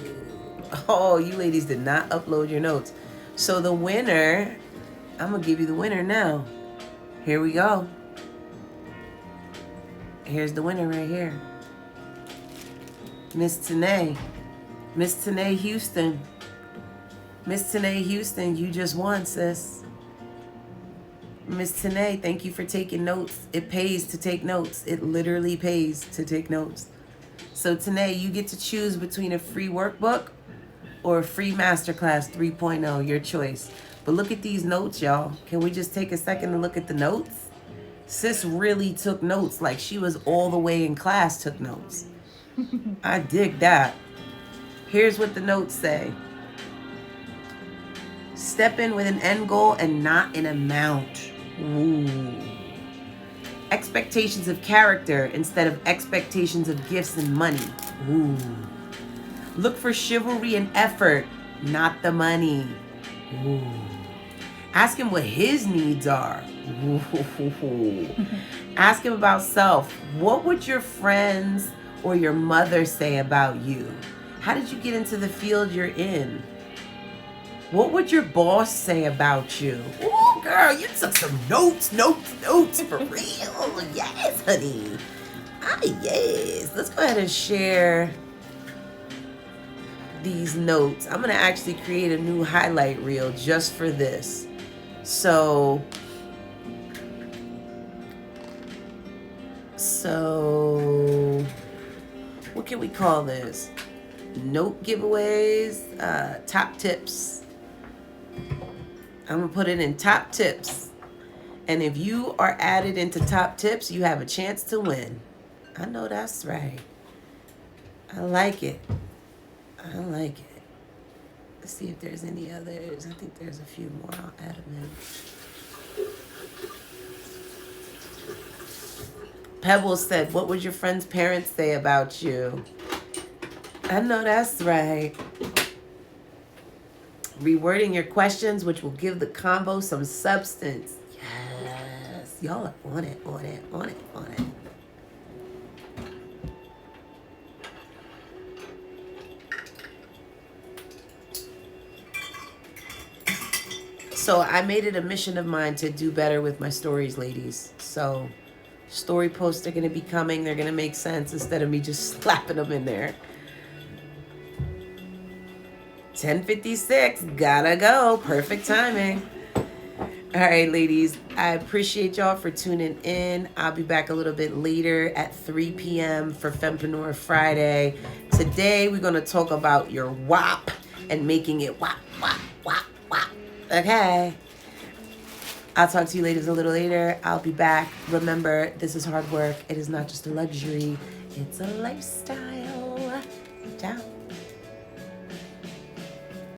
Oh, you ladies did not upload your notes. So the winner, I'm going to give you the winner now. Here we go. Here's the winner right here. Miss Tanae. Miss Tanae Houston. Miss Tanae Houston, you just won, sis. Miss Tanae, thank you for taking notes. It pays to take notes. It literally pays to take notes. So Tanae, you get to choose between a free workbook or a free Masterclass 3.0, your choice. But look at these notes, y'all. Can we just take a second to look at the notes? Sis really took notes, like she was all the way in class took notes. I dig that. Here's what the notes say. Step in with an end goal and not an amount. Ooh. Expectations of character instead of expectations of gifts and money. Ooh. Look for chivalry and effort, not the money. Ooh. Ask him what his needs are. Ooh. Ask him about self. What would your friends or your mother say about you? How did you get into the field you're in? What would your boss say about you? Ooh, girl, you took some notes for real. Yes, honey. Ah, yes. Let's go ahead and share these notes. I'm going to actually create a new highlight reel just for this. So what can we call this? Note giveaways, top tips. I'm going to put it in top tips. And if you are added into top tips, you have a chance to win. I know that's right. I like it. I like it. Let's see if there's any others. I think there's a few more. I'll add them in. Pebbles said, what would your friend's parents say about you? I know that's right. Rewording your questions, which will give the combo some substance. Yes. Y'all are on it. So I made it a mission of mine to do better with my stories, ladies. So story posts are going to be coming. They're going to make sense instead of me just slapping them in there. 10:56, gotta go. Perfect timing. All right, ladies, I appreciate y'all for tuning in. I'll be back a little bit later at 3 p.m. for Fempreneur Friday. Today, we're going to talk about your WAP and making it WAP. Okay. I'll talk to you ladies a little later. I'll be back. Remember, this is hard work. It is not just a luxury. It's a lifestyle.